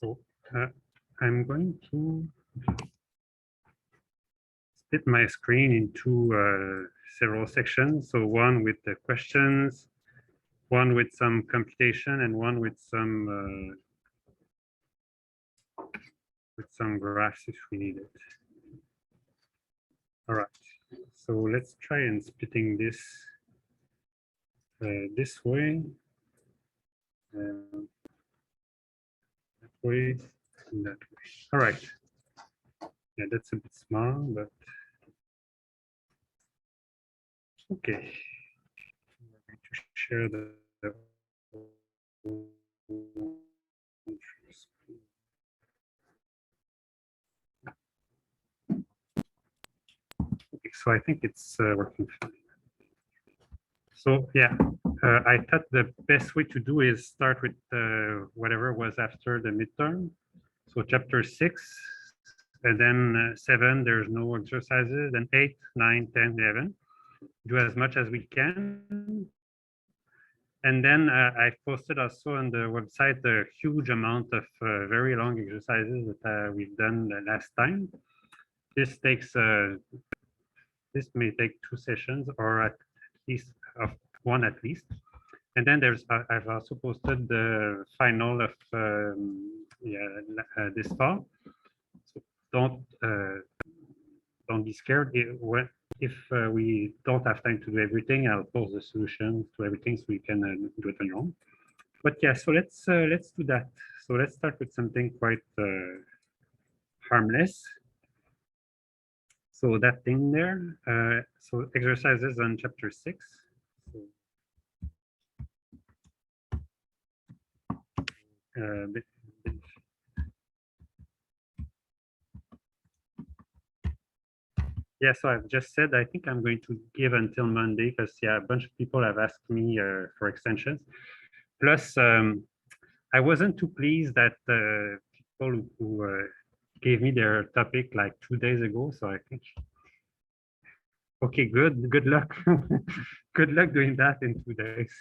So I'm going to split my screen into several sections. So one with the questions, one with some computation, and one with some graphs if we need it. All right. So let's try and splitting this this way, that way, and that way. All right. Yeah, that's a bit small, but okay. I'm going to share the okay, so I think it's working fine. So yeah, I thought the best way to do is start with whatever was after the midterm. So chapter 6, and then 7, there's no exercises, then 8, 9, 10, 11. Do as much as we can. And then I posted also on the website a huge amount of very long exercises that we've done the last time. This takes, this may take 2 sessions or at least one at least. And then there's, I've also posted the final of this fall. So don't be scared. If we don't have time to do everything, I'll post the solution to everything so we can do it on your own. But yeah, so let's do that. So let's start with something quite harmless. So that thing there. So exercises on chapter 6. So, yeah, so I've just said I think I'm going to give until Monday because yeah, a bunch of people have asked me for extensions. Plus, I wasn't too pleased that people who gave me their topic like 2 days ago. So I think, okay, good luck, good luck doing that in 2 days.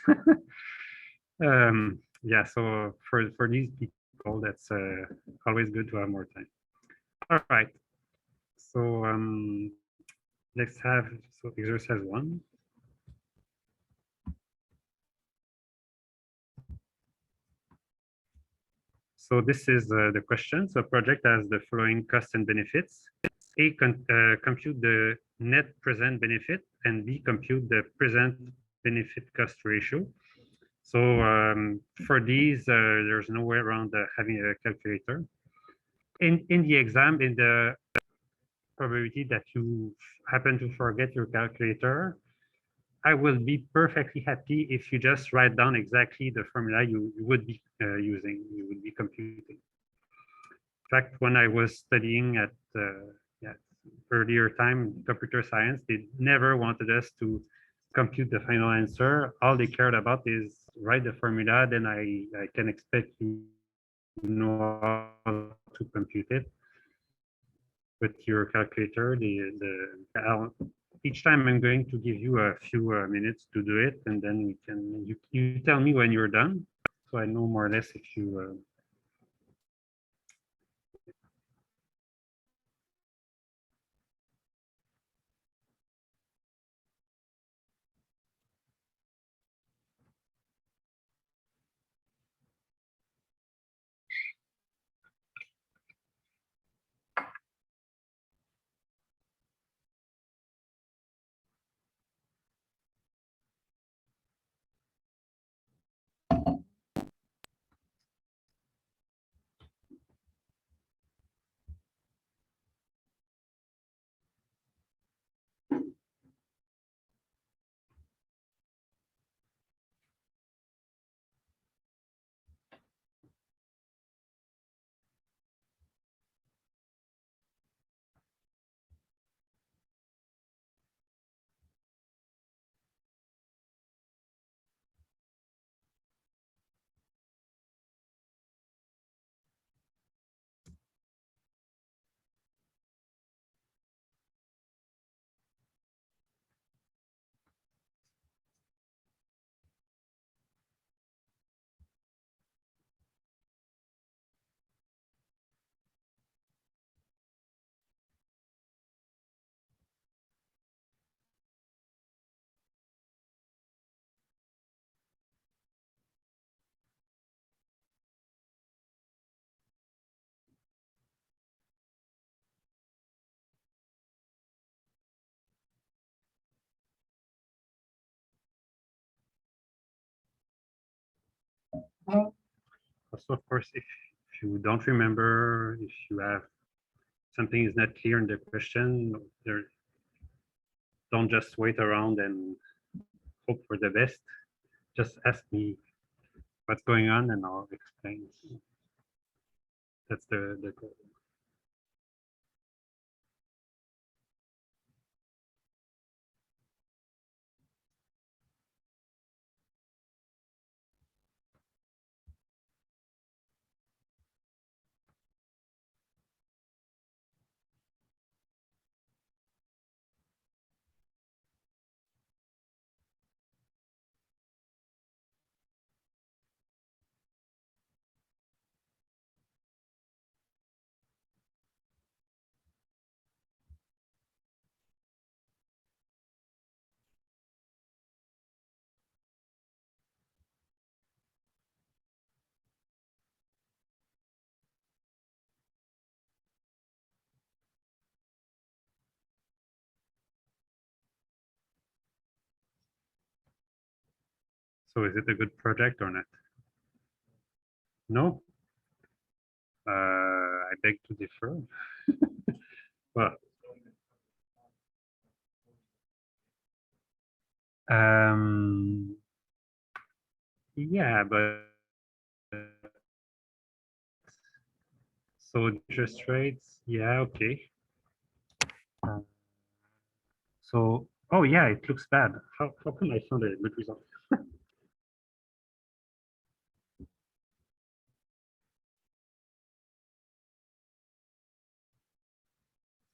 Yeah, so for these people, that's always good to have more time. All right, so let's have so exercise 1. So this is the question. So project has the following costs and benefits. A, compute the net present benefit, and B, compute the present benefit cost ratio. So for these, there's no way around having a calculator. In the exam, in the probability that you happen to forget your calculator, I will be perfectly happy if you just write down exactly the formula you would be using, you would be computing. In fact, when I was studying at earlier time computer science, they never wanted us to compute the final answer. All they cared about is write the formula, then I can expect you to know how to compute it with your calculator. Each time I'm going to give you a few minutes to do it, and then we can you tell me when you're done, so I know more or less if you Also, of course, if you don't remember, if you have something is not clear in the question, there, don't just wait around and hope for the best. Just ask me what's going on and I'll explain. That's the goal. So is it a good project or not? No? I beg to differ. Well, yeah, but so interest rates, yeah, okay. So, oh yeah, it looks bad. How come I found a good result?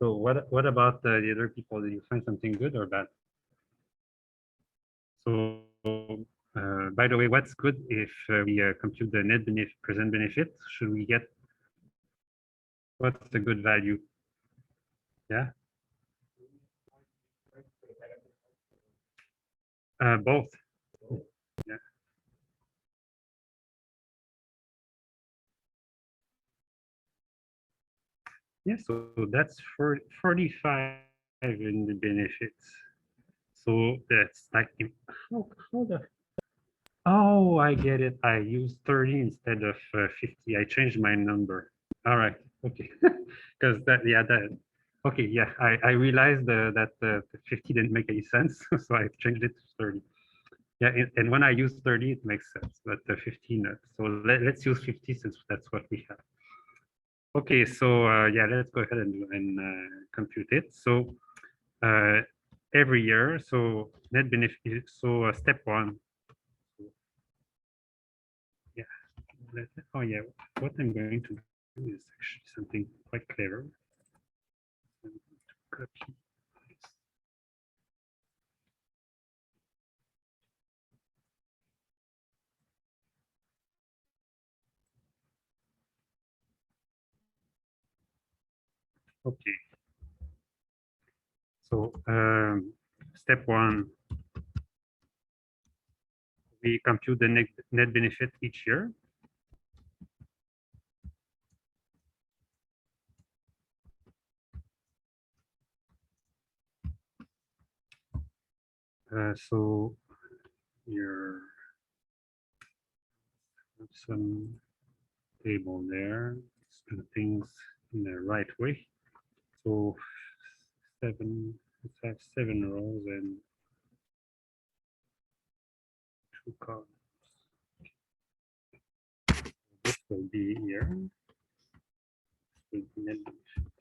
So what about the other people? Did you find something good or bad? So by the way, what's good if we compute the net benefit, present benefit? Should we get what's the good value? Yeah, both. Yeah. Yeah, so that's for 45 in the benefits. So that's like how the oh, I get it. I used 30 instead of 50. I changed my number. All right. Okay. Because that, yeah, that, okay. Yeah, I realized that the 50 didn't make any sense. So I changed it to 30. Yeah. And when I use 30, it makes sense, but the 15, so let's use 50 since that's what we have. Okay. So yeah, let's go ahead and compute it. So uh, every year, so net benefit, so step one, yeah. Oh yeah, what I'm going to do is actually something quite clever. Copy. Okay, so step one, we compute the net benefit each year. So your some table there, let's do things in the right way. So let's have 7 rows and 2 columns. This will be here. This will be net benefit.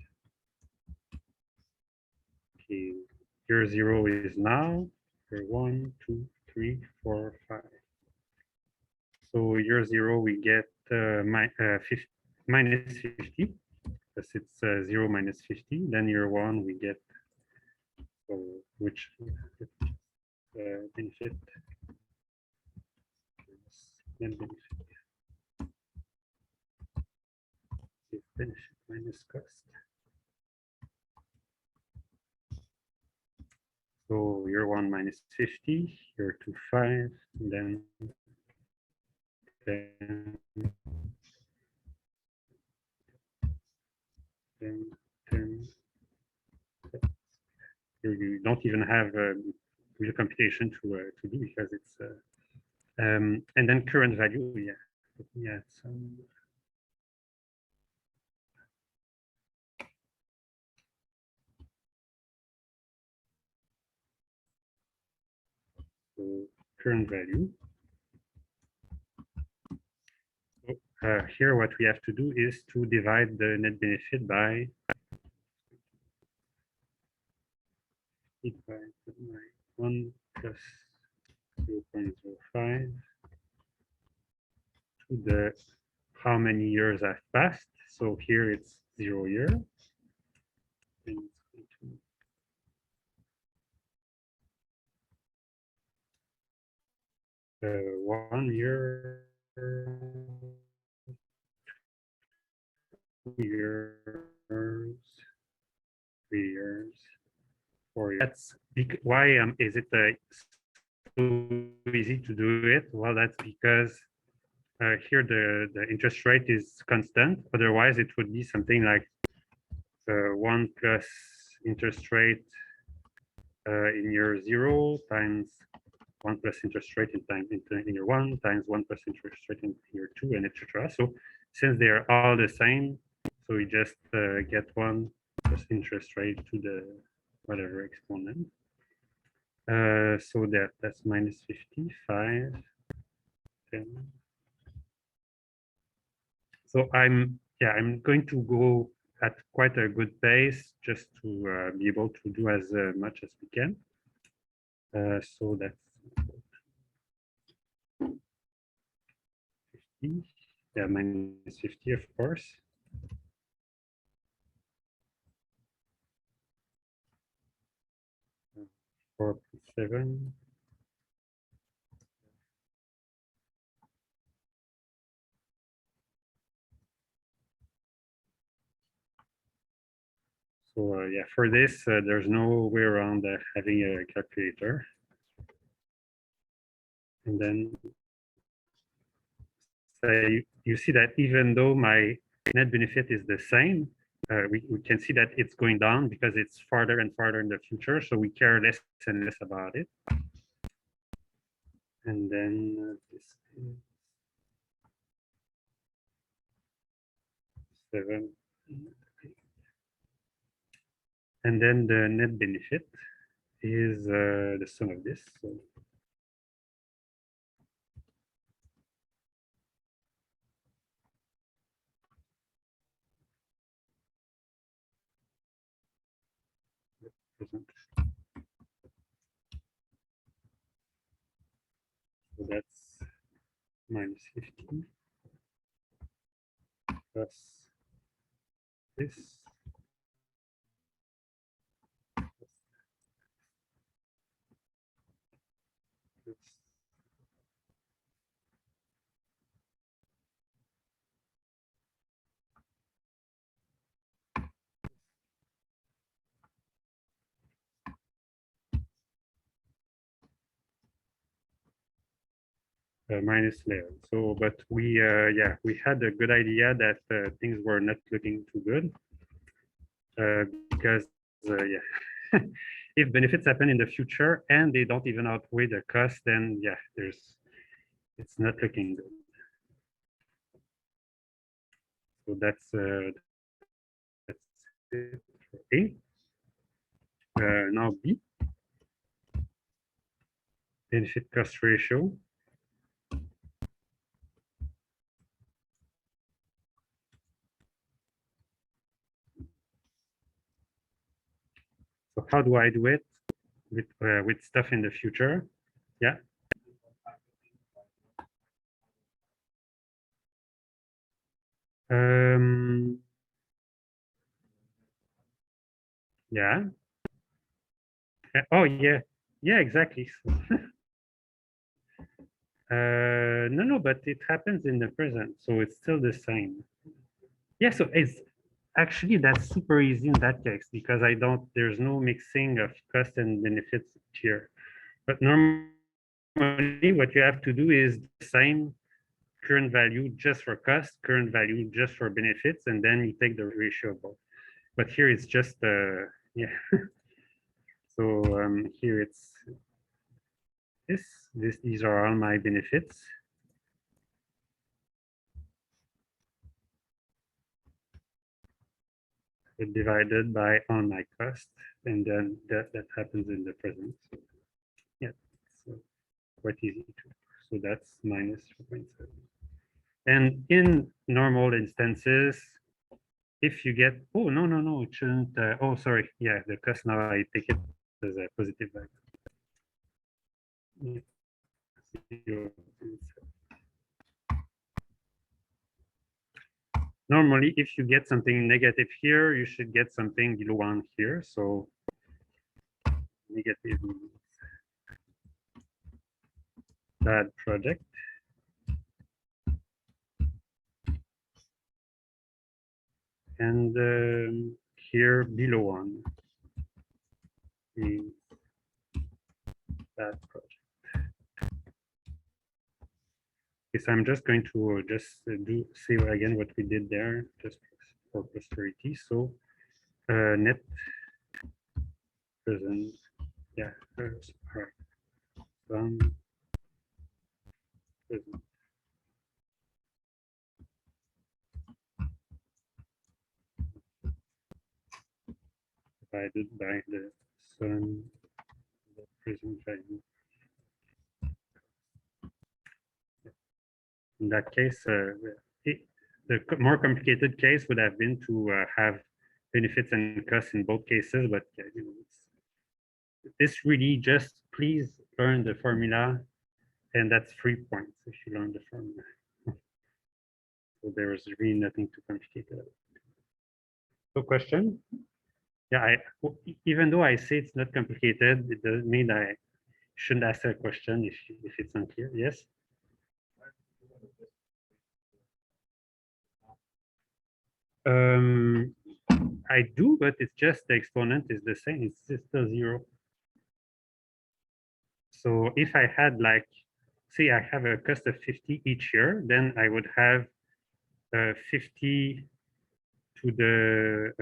Okay, year 0 is now. Year 1, 2, 3, 4, 5. So year 0 we get minus 50 because it's 0 minus 50. Then year 1 we get which benefit net benefit minus cost. So year 1 minus 50, year 2 5, then 10, then 10. You don't even have real computation to do because it's and then current value, yeah. Yeah, some. So current value. Here, what we have to do is to divide the net benefit by 1 plus 0.05 to the how many years have passed. So here it's 0 year. And it's going to 1 year, 2 years, 3 years, 4 years. That's why is it so easy to do it? Well, that's because here the interest rate is constant. Otherwise, it would be something like 1 plus interest rate in year 0 times 1 plus interest rate in year 1 times 1 plus interest rate in year 2, and etc. So since they are all the same, so we just get 1 plus interest rate to the whatever exponent. So that's minus 55. 10. So I'm going to go at quite a good pace just to be able to do as much as we can. So that's 50. Yeah, minus 50, of course. Four plus 7. So yeah, for this, there's no way around having a calculator. And then you see that even though my net benefit is the same, we can see that it's going down because it's farther and farther in the future. So we care less and less about it. And then this is 7. And then the net benefit is the sum of this. So that's minus 15 plus this. Minus 11. So, but we had a good idea that things were not looking too good because if benefits happen in the future and they don't even outweigh the cost, then yeah, it's not looking good. So that's it for A. Now B, benefit cost ratio. So how do I do it with stuff in the future? Yeah. Yeah. Oh yeah. Yeah, exactly. So, no, but it happens in the present, so it's still the same. Yeah, so it's actually that's super easy in that case because there's no mixing of cost and benefits here. But normally what you have to do is the same current value just for cost, current value just for benefits, and then you take the ratio of both. But here it's just, yeah. So here it's these are all my benefits. divided by on my cost, and then that happens in the present. So, yeah, so quite easy to. So that's minus 4.7. And in normal instances, if you get, oh, no, it shouldn't, oh, sorry, yeah, the cost now I take it as a positive value. Yeah. Normally, if you get something negative here, you should get something below 1 here. So negative means bad project. And here below 1 means bad project. Okay, so I'm just going to say again what we did there, just for posterity. So net present, yeah, present divided by the sum the present value. In that case, the more complicated case would have been to have benefits and costs in both cases, but you know, this really just please learn the formula, and that's 3 points if you learn the formula. So there is really nothing too complicated. So question? Yeah, even though I say it's not complicated, it doesn't mean I shouldn't ask a question if it's unclear. Yes? I do, but it's just the exponent is the same. It's still 0. So if I had like, say I have a cost of 50 each year, then I would have 50 to the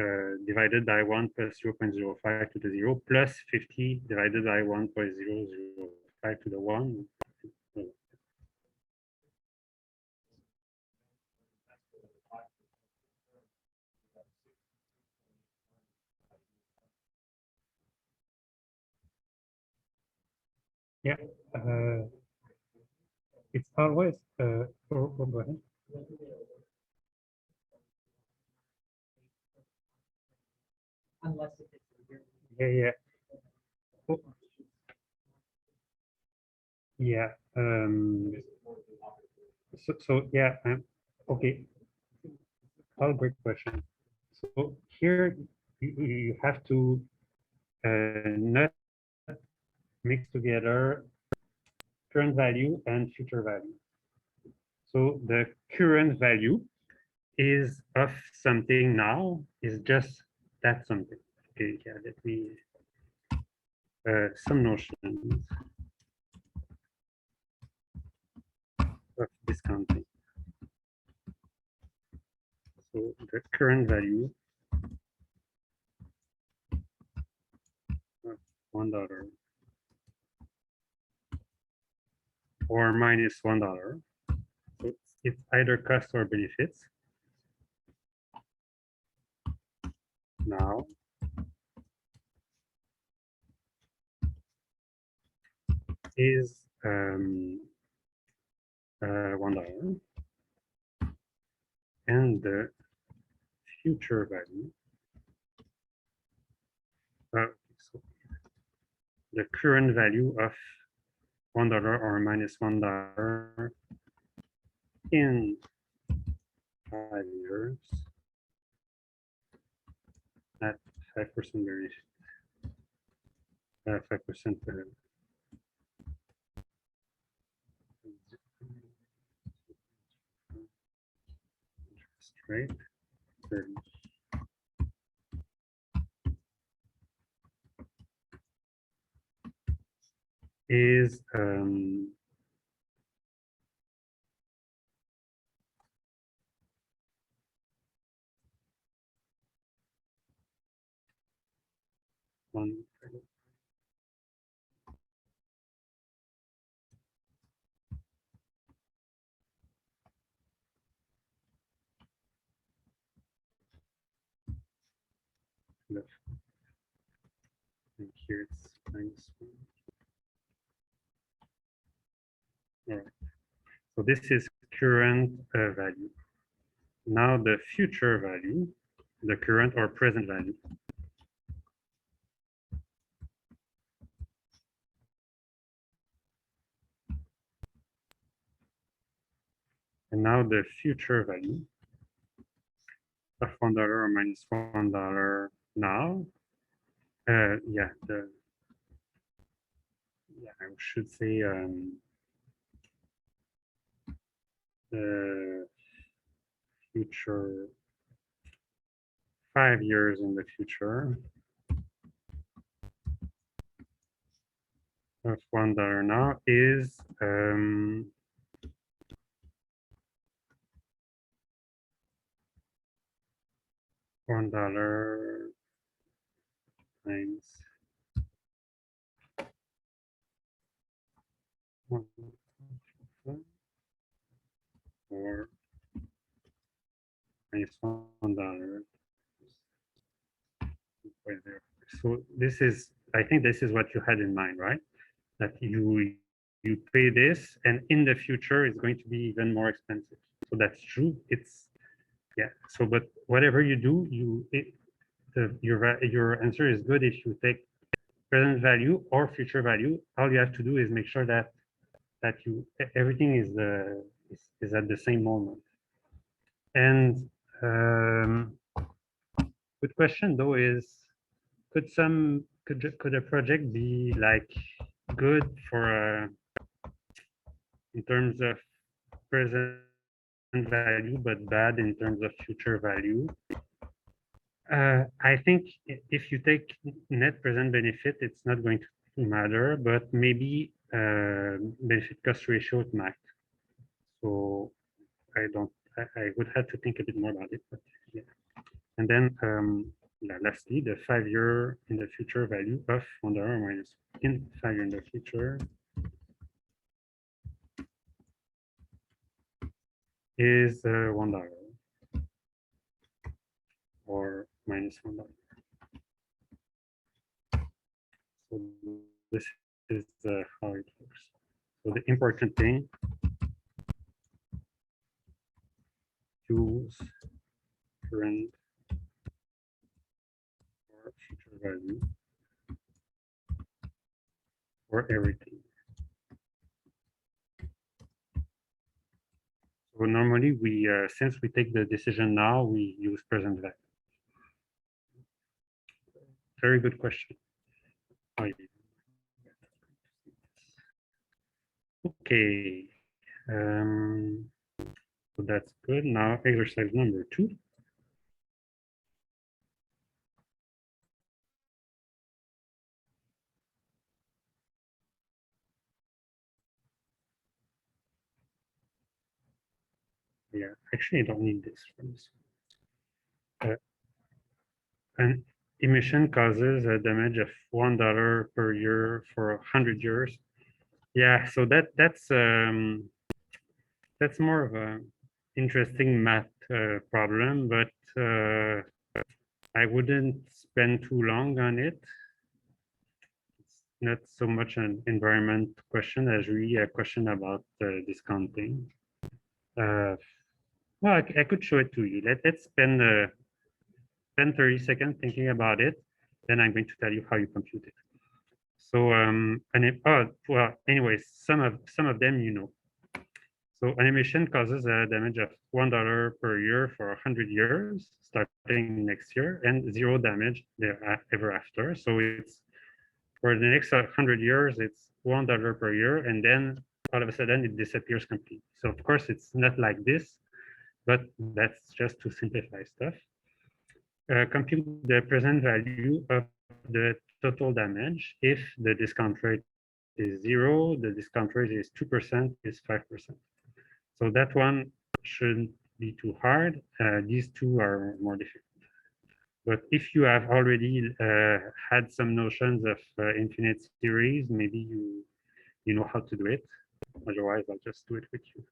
divided by 1 plus 0.05 to the 0 plus 50 divided by 1.005 to the 1. Yeah, it's always, go ahead. Unless it's yeah. Oh, yeah. So yeah. Okay. All great question. So here you have to not mix together current value and future value. So the current value is of something now is just that something. Okay, yeah, let me some notions of discounting. So the current value of $1 or minus $1. So it's either cost or benefits. Now is $1, and the future value. So the current value of $1 or minus $1 in 5 years at 5% variation, 5% interest rate. Is one. left. And here it's -1. All right. So this is current value. Now the future value, the current or present value. And now the future value of $1 or minus $1 now. Yeah, I should say the future 5 years in the future of $1 now is $1 times 1 or minus $1. So this is, I think this is what you had in mind, right? That you pay this, and in the future it's going to be even more expensive. So that's true. It's yeah. So, but whatever you do, your answer is good if you take present value or future value. All you have to do is make sure that everything is at the same moment. And good question though is, could a project be like good for in terms of present value but bad in terms of future value? I think if you take net present benefit, it's not going to matter, but maybe benefit cost ratio it might. So I would have to think a bit more about it, but yeah. And then lastly, the 5 year in the future value of $1 minus in 5 year in the future is $1 or minus $1. So this is how it works. So the important thing, use current or future value for everything. So normally we, since we take the decision now, we use present value. Very good question. Okay, so that's good. Now exercise number 2. Yeah, actually I don't need this for this. An emission causes a damage of $1 per year for 100 years. Yeah, so that's more of a interesting math problem, but I wouldn't spend too long on it. It's not so much an environment question as really a question about discounting. Well, I could show it to you. Let's spend 10, 30 seconds thinking about it. Then I'm going to tell you how you compute it. So, well, anyways, some of them you know. So an emission causes a damage of $1 per year for 100 years, starting next year, and 0 damage ever after. So it's for the next 100 years, it's $1 per year, and then all of a sudden it disappears completely. So of course it's not like this, but that's just to simplify stuff. Compute the present value of the total damage if the discount rate is 0, the discount rate is 2%, is 5%. So that one shouldn't be too hard. These two are more difficult. But if you have already had some notions of infinite series, maybe you know how to do it. Otherwise, I'll just do it with you.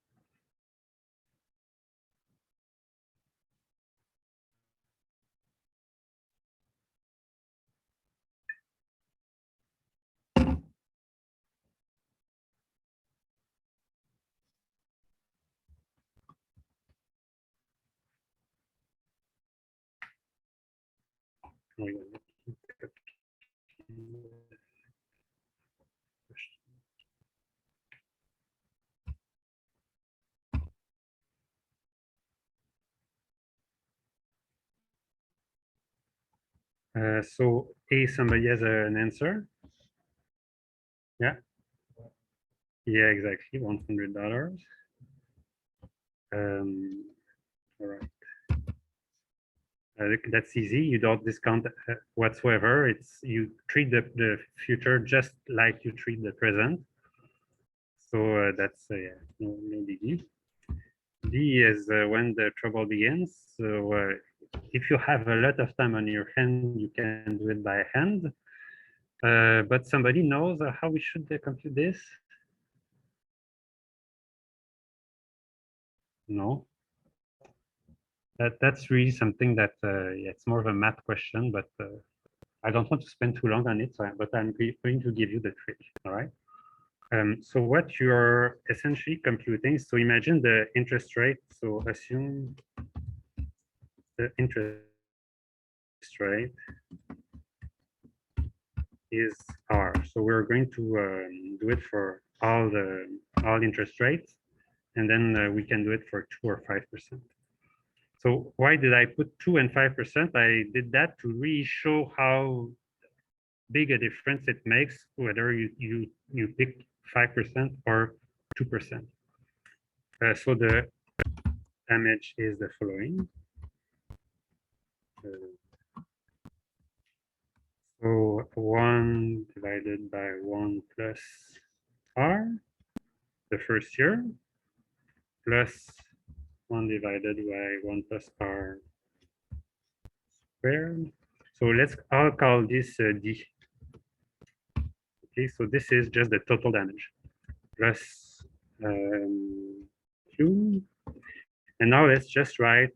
Oh, yeah. So A, somebody has an answer. Yeah. Yeah, exactly. $100. All right. That's easy. You don't discount whatsoever. It's you treat the future just like you treat the present. So that's yeah, no biggie. D is when the trouble begins. So if you have a lot of time on your hand, you can do it by hand. But somebody knows how we should compute this? No. That's really something that yeah, it's more of a math question, but I don't want to spend too long on it. But I'm going to give you the trick. All right. So what you're essentially computing. So imagine the interest rate. So assume the interest rate is R. So we're going to do it for all interest rates, and then we can do it for 2 or 5%. So why did I put 2 and 5%? I did that to really show how big a difference it makes whether you pick 5% or 2%. So the damage is the following. So 1 divided by 1 plus R the first year, plus 1 divided by 1 plus R squared. So I'll call this D. Okay, so this is just the total damage plus Q. And now let's just write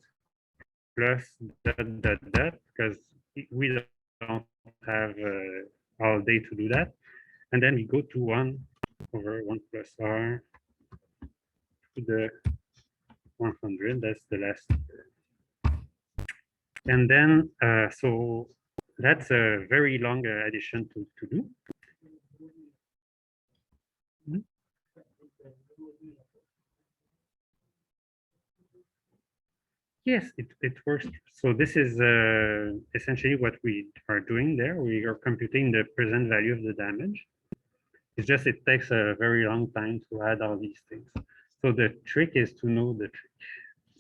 plus that because we don't have all day to do that. And then we go to 1 over 1 plus R to the 100. That's the last. And then, so that's a very long addition to do. Mhm. Yes, it works. So this is essentially what we are doing there. We are computing the present value of the damage. It's just it takes a very long time to add all these things. So the trick is to know the trick.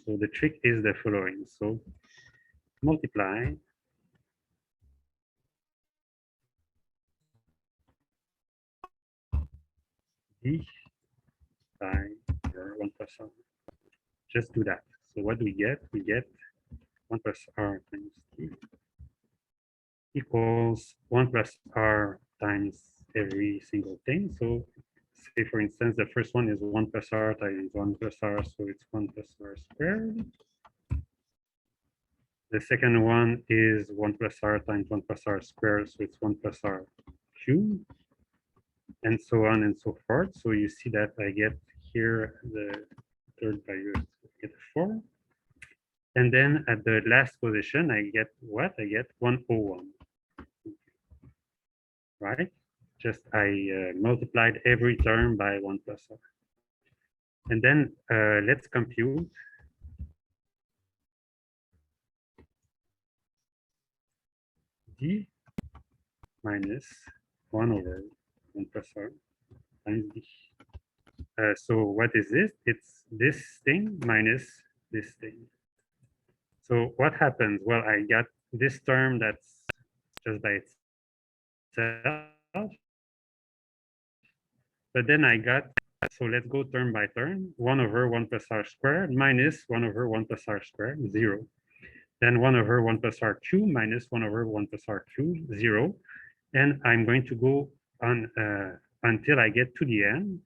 So the trick is the following. So multiply D by 1 plus R. Just do that. So what do we get? We get 1 plus R times D equals 1 plus R times every single thing. So say, for instance, the first one is 1 plus R times 1 plus R, so it's 1 plus R squared. The second one is 1 plus R times 1 plus R squared, so it's 1 plus R cubed, and so on and so forth. So you see that I get here the third value, I get 4. And then at the last position, I get what? I get 101. Right? Just I multiplied every term by 1 plus R. And then let's compute D minus 1 over 1 plus R times D. So what is this? It's this thing minus this thing. So what happens? Well, I got this term that's just by itself. But then I got, so let's go term by term, 1 over 1 plus R squared minus 1 over 1 plus R squared, 0. Then 1 over 1 plus R cubed minus 1 over 1 plus R cubed, 0. And I'm going to go on until I get to the end.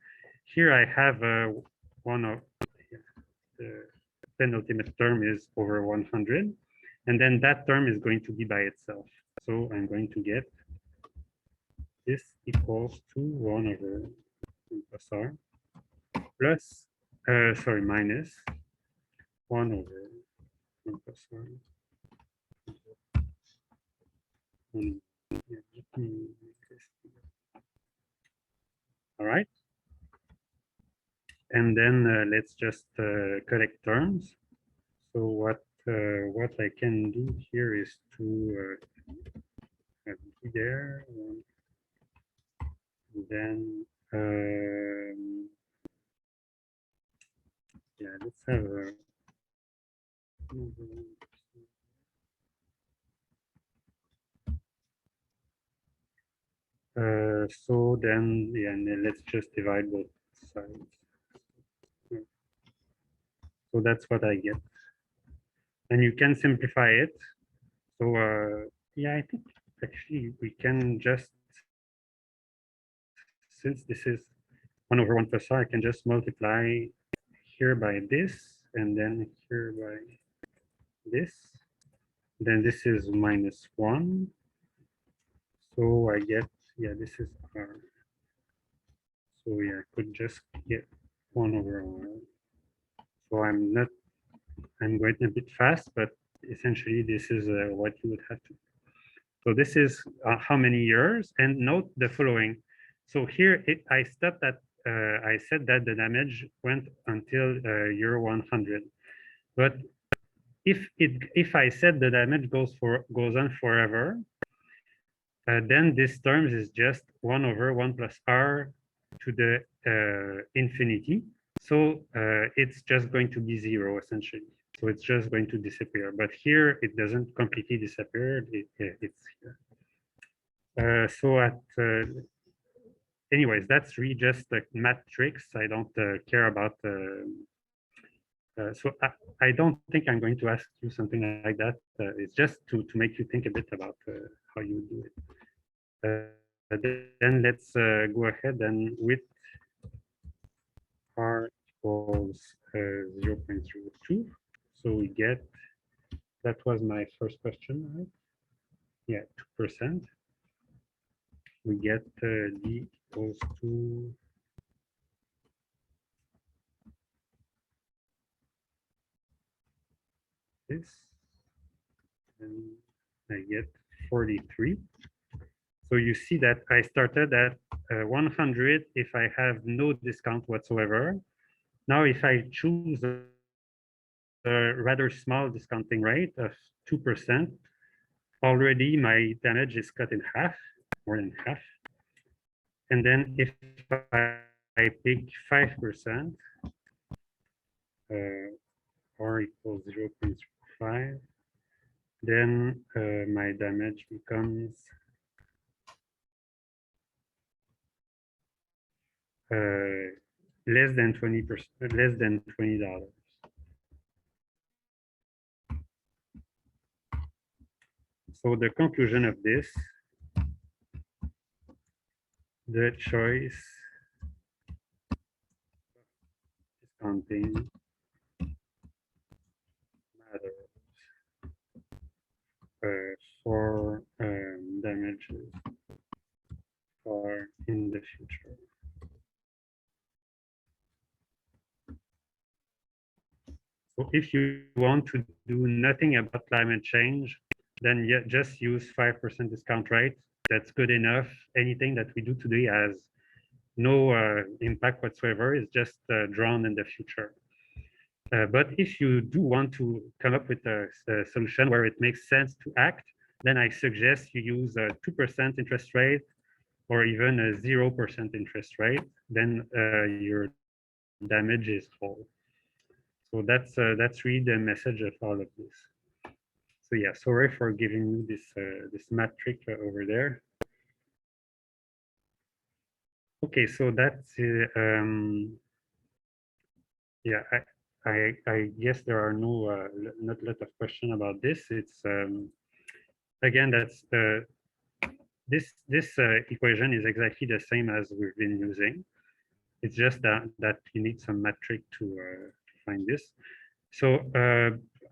Here I have one of the penultimate term is over 100. And then that term is going to be by itself. So I'm going to get this equals to 1 over 1 plus R plus, sorry, minus 1 over 1 plus R All right. And then let's just collect terms. So what I can do here is to have D there, then yeah, let's have a so then yeah, and then let's just divide both sides. So that's what I get, and you can simplify it. So yeah, I think actually we can just, since this is 1 over 1 plus r, I can just multiply here by this, and then here by this. Then this is minus 1. So I get, yeah, this is r. So yeah, I could just get 1 over r. So I'm going a bit fast, but essentially this is what you would have to. So this is how many years, and note the following. So here I stopped at, I said that the damage went until year 100. But if I said the damage goes on forever, then this term is just 1 over 1 plus r to the infinity. So it's just going to be 0 essentially. So it's just going to disappear. But here it doesn't completely disappear. It's here. So anyways, that's really just a matrix. I don't care about. So I don't think I'm going to ask you something like that. It's just to make you think a bit about how you do it. Then let's go ahead and with r equals 0.02. So we get, that was my first question, right? Yeah, 2%. We get d equals to this, and I get 43. So you see that I started at 100 if I have no discount whatsoever. Now, if I choose a rather small discounting rate of 2%, already my damage is cut in half, more than half. And then if I pick 5%, r equals 0.05, then my damage becomes less than 20%, less than $20. So the conclusion of this, the choice discounting matters for damages for in the future. So if you want to do nothing about climate change, then just use 5% discount rate. That's good enough. Anything that we do today has no impact whatsoever, is just drawn in the future. But if you do want to come up with a solution where it makes sense to act, then I suggest you use a 2% interest rate or even a 0% interest rate. Then your damage is whole. So that's really the message of all of this. So yeah, sorry for giving you this matrix over there. Okay, so that's yeah. I guess there are not a lot of questions about this. It's again, that's this equation is exactly the same as we've been using. It's just that you need some metric to find this. So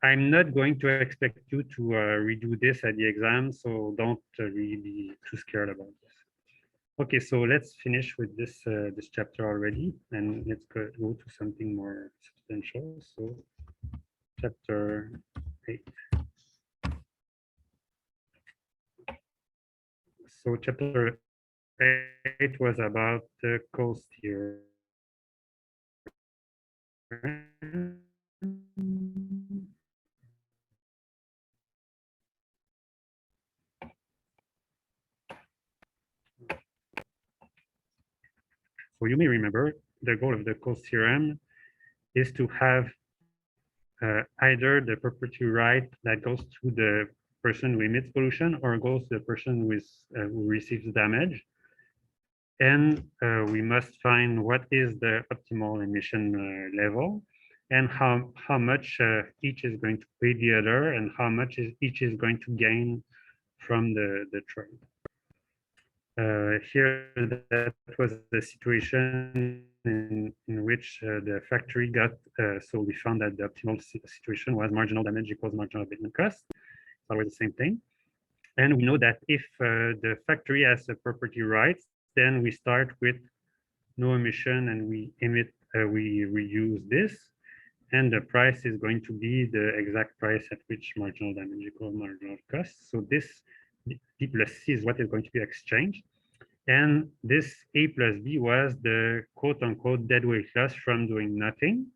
I'm not going to expect you to redo this at the exam, so don't really be too scared about this. Okay, so let's finish with this chapter already, and let's go to something more substantial. So chapter 8. So chapter 8 was about the cost theorem. So you may remember the goal of the cost theorem is to have either the property right that goes to the person who emits pollution or goes to the person who receives damage. And we must find what is the optimal emission level and how much each is going to pay the other and how much each is going to gain from the trade. Here, that was the situation in which the factory got, so we found that the optimal situation was marginal damage equals marginal abatement cost. It's always the same thing. And we know that if the factory has a property rights, then we start with no emission and we reuse this. And the price is going to be the exact price at which marginal damage equals marginal cost. So this D plus C is what is going to be exchanged. And this A plus B was the quote unquote deadweight loss from doing nothing.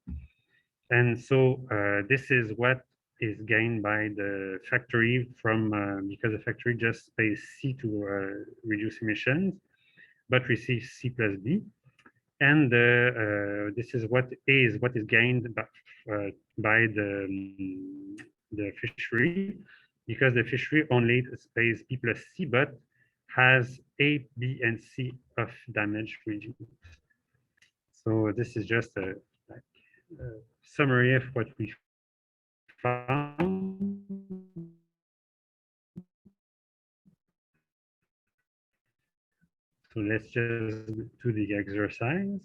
And so this is what is gained by the factory from, because the factory just pays C to reduce emissions, but receives C plus B. And this is what is gained by the fishery, because the fishery only pays B plus C, but has A, B, and C of damage reduced. So this is just a summary of what we found. So let's just do the exercise.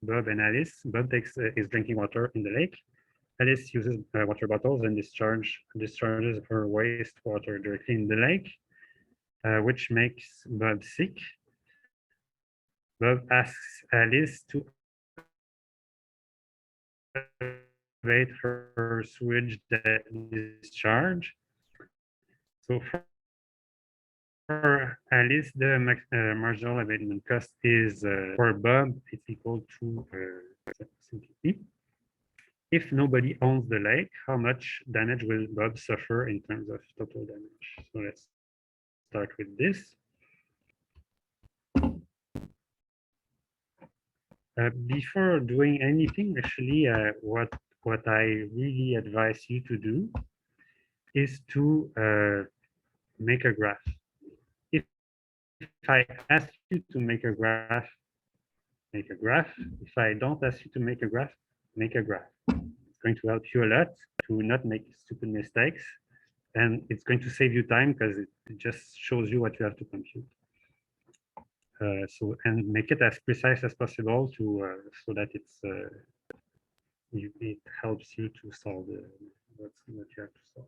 Bob and Alice. Bob is drinking water in the lake. Alice uses water bottles and discharges her wastewater directly in the lake, which makes Bob sick. Bob asks Alice to elevate her sewage discharge. So for Alice, the marginal abatement cost is, for Bob, it's equal to simply. If nobody owns the lake, how much damage will Bob suffer in terms of total damage? So let's start with this. Before doing anything, actually, what I really advise you to do is to make a graph. If I ask you to make a graph, make a graph. If I don't ask you to make a graph, make a graph. It's going to help you a lot to not make stupid mistakes. And it's going to save you time because it just shows you what you have to compute. And make it as precise as possible to so that it helps you to solve what you have to solve.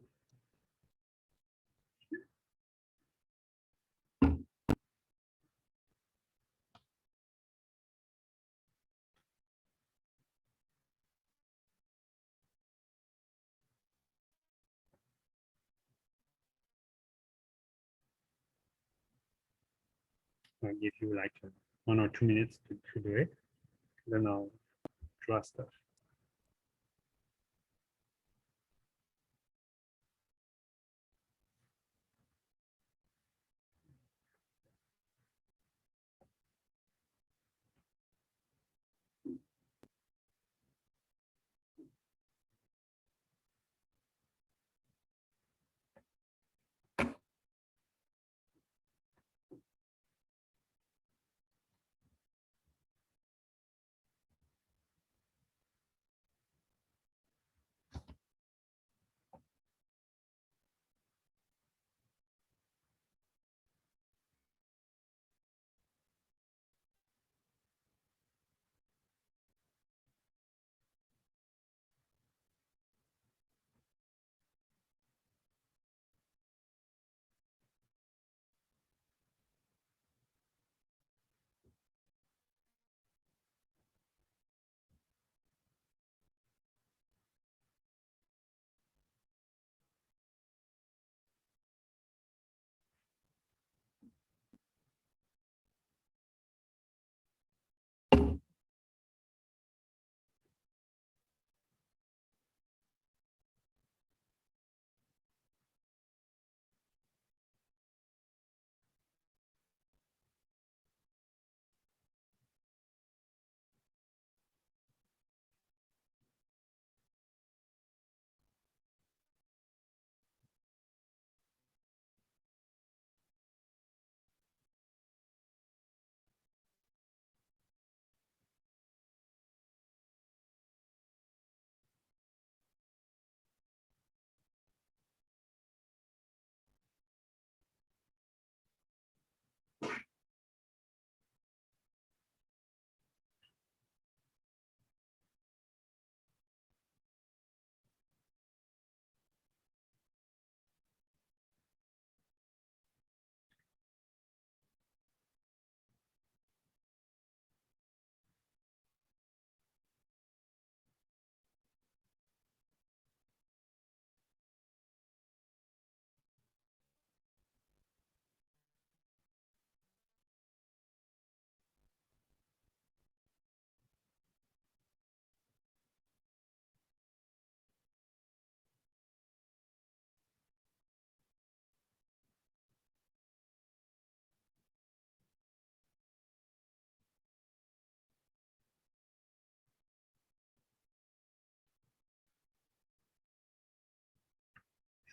I'll give you like 1 or 2 minutes to do it. Then I'll draw stuff.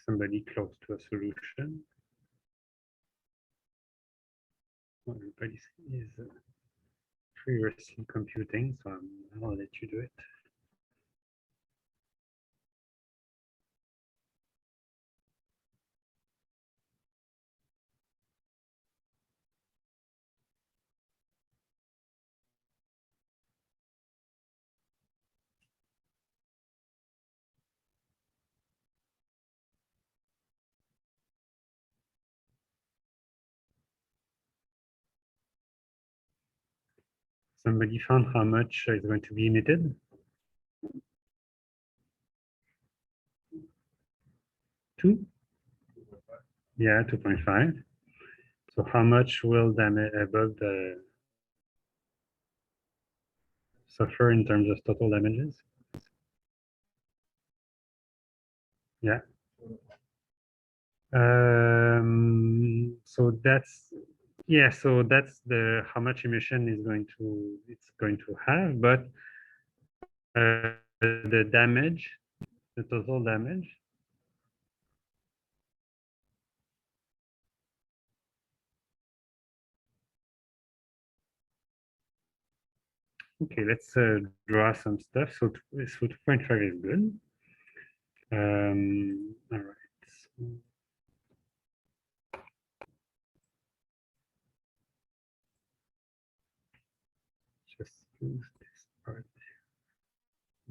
somebody close to a solution. Well, everybody is furiously computing, so I'll let you do it. Somebody found how much is going to be emitted? Two? Yeah, 2.5. So how much will damage above the suffer in terms of total damages? Yeah. So that's, yeah, so that's the how much emission is going to have, but the damage, the total damage. Okay, let's draw some stuff. So 2.5 is good. All right. So just use this part.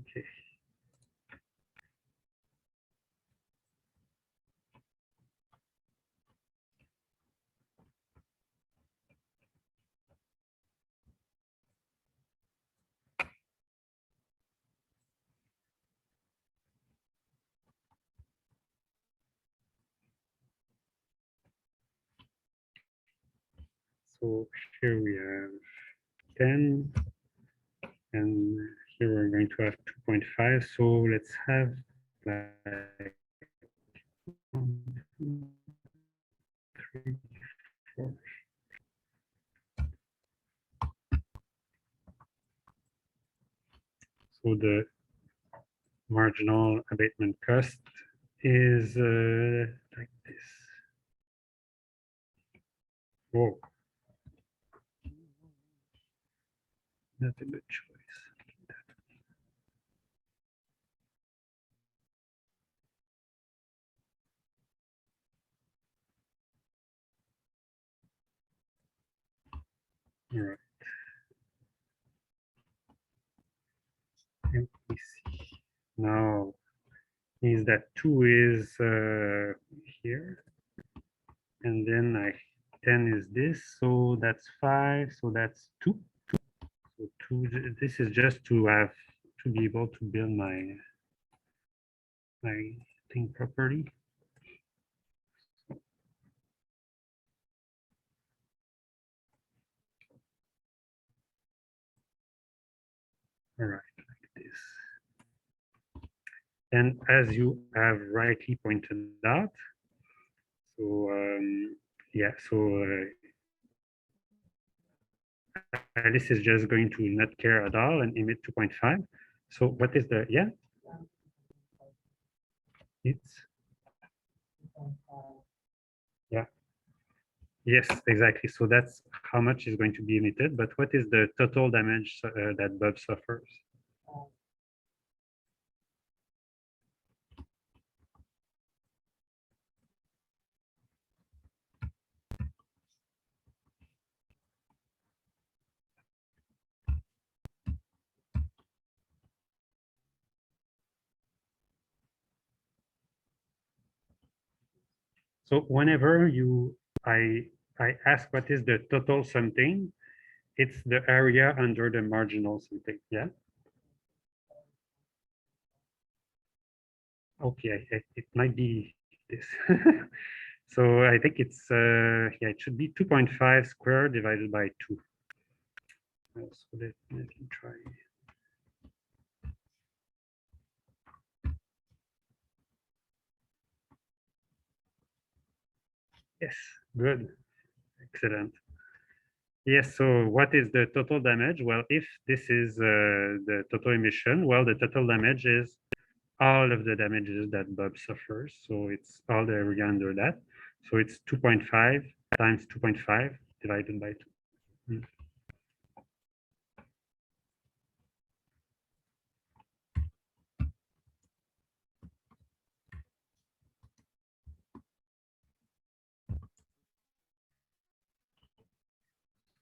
Okay. So here we have 10, and here we're going to have 2.5. So let's have like 1, 2, 3, 4. So the marginal abatement cost is like this. Whoa. Not a good choice. All right. Let me see. Now, is that 2 is here, and then 10 is this, so that's 5, so that's 2. So 2. This is just to be able to build my thing properly. All right, like this. And as you have rightly pointed out, so yeah, so Alice is just going to not care at all and emit 2.5. So what is the, yeah? It's, yeah. Yes, exactly. So that's how much is going to be emitted, but what is the total damage that Bob suffers? So whenever I ask what is the total something, it's the area under the marginal something. Yeah. Okay, it might be this. So I think it's yeah, it should be 2.5 squared divided by 2. So let me try. Yes, good, excellent. Yes, so what is the total damage? Well, if this is the total emission, well, the total damage is all of the damages that Bob suffers. So it's all the area under that. So it's 2.5 times 2.5 divided by 2.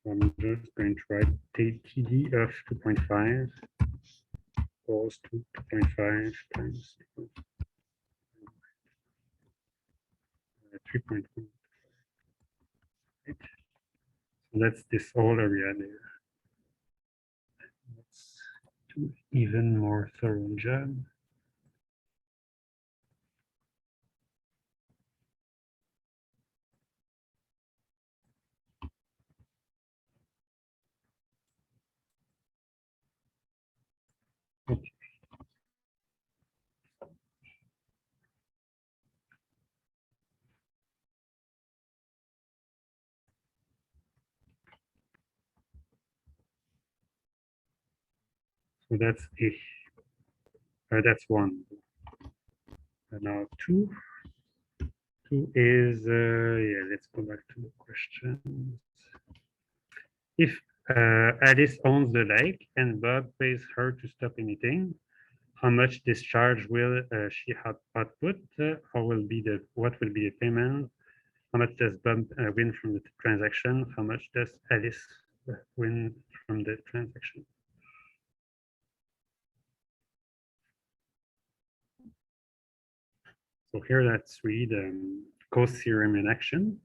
I'm just going to write TD of 2.5 equals to 2.5 times 3.1. Right? So that's this whole area there. Let's do even more thorough job. Okay. So that's that's one. And now two. Two is yeah. Let's go back to the question. If Alice owns the lake and Bob pays her to stop emitting, how much discharge will she output? How will be the what will be the payment? How much does Bob win from the transaction? How much does Alice win from the transaction? So here, let's read cost theorem in action.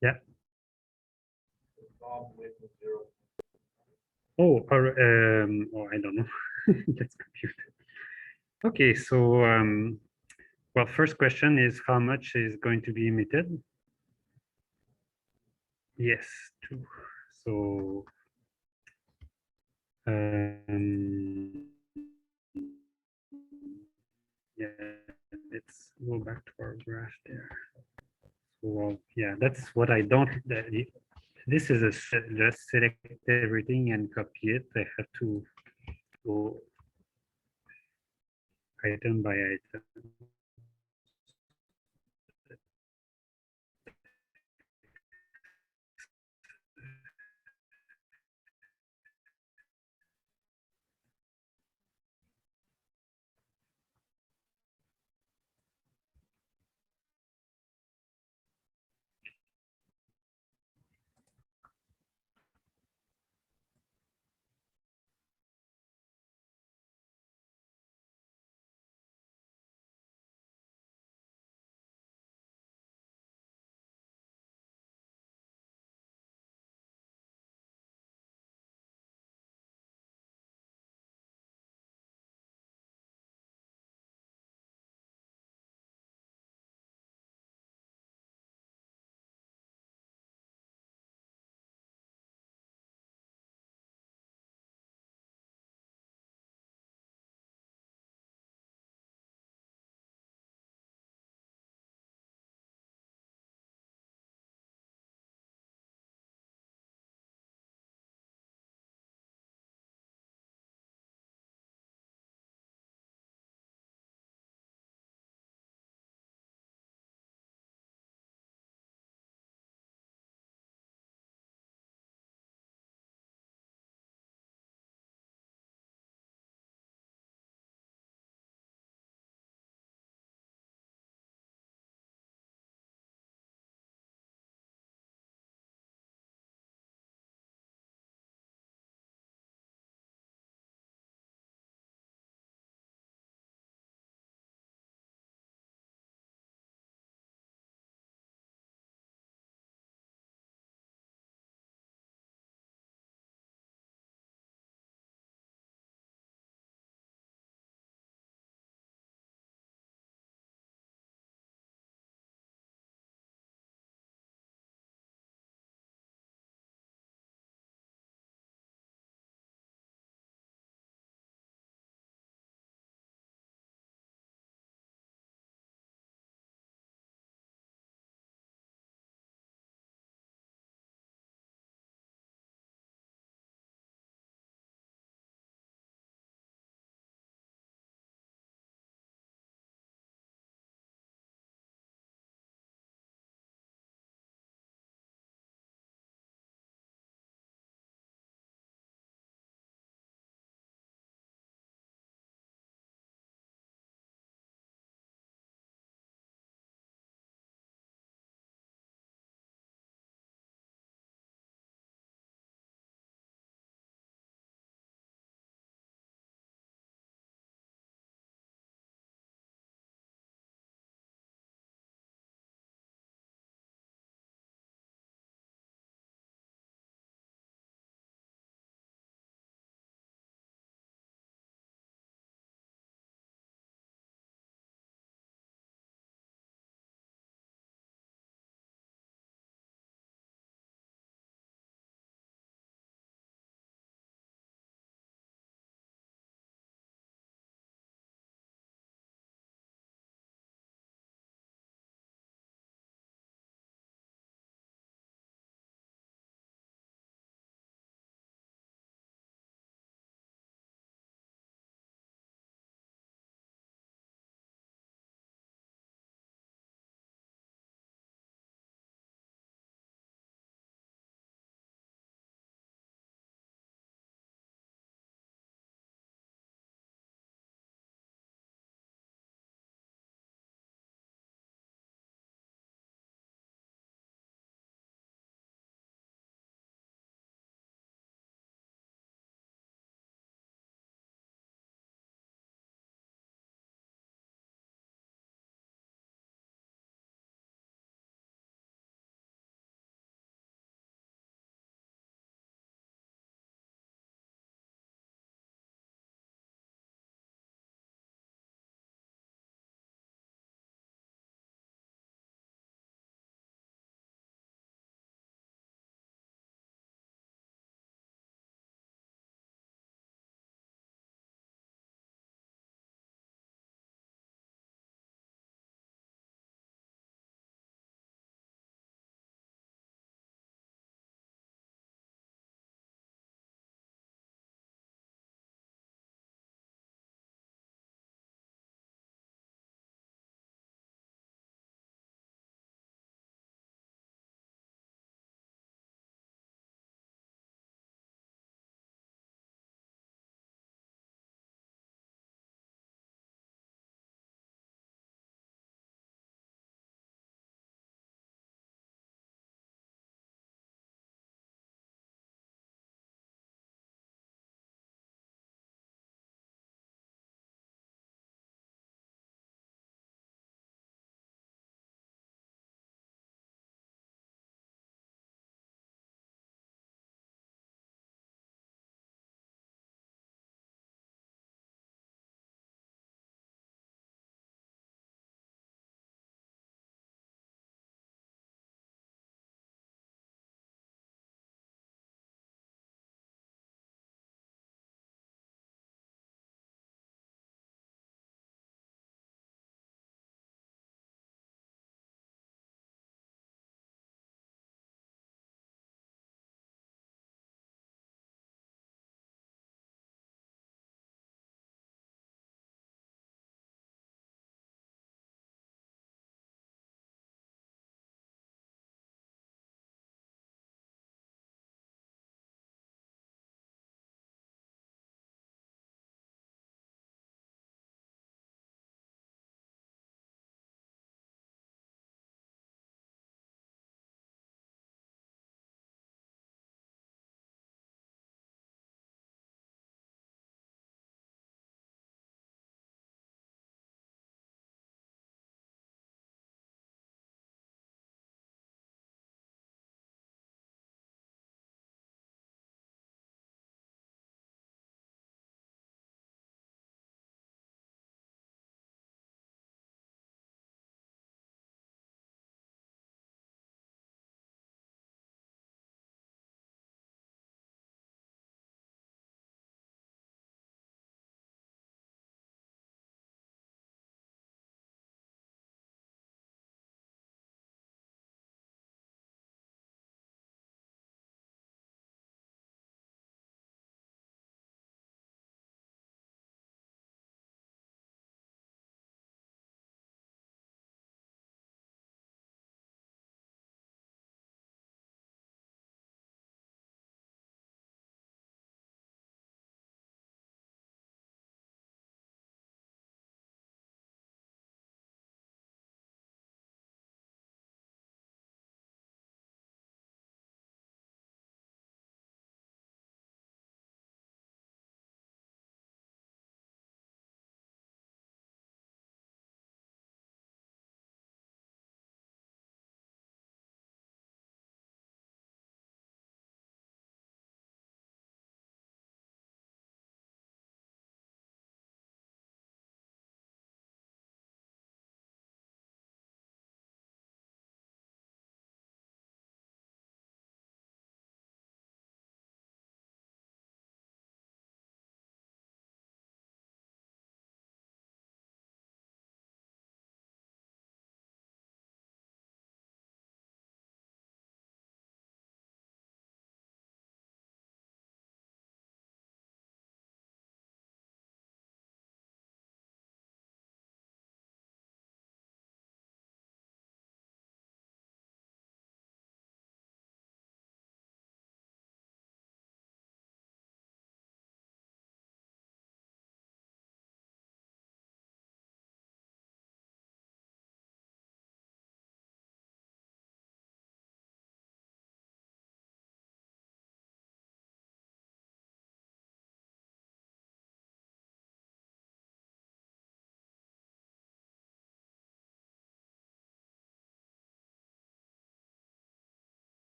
Yeah. Oh, oh, I don't know. Let's compute. Okay, so well, first question is how much is going to be emitted? Yes, two. So yeah, let's go back to our graph there. So well, yeah, that's what I don't. This is a just select everything and copy it. I have to go item by item.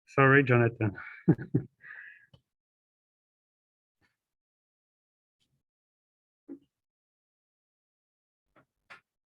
Sorry, Jonathan.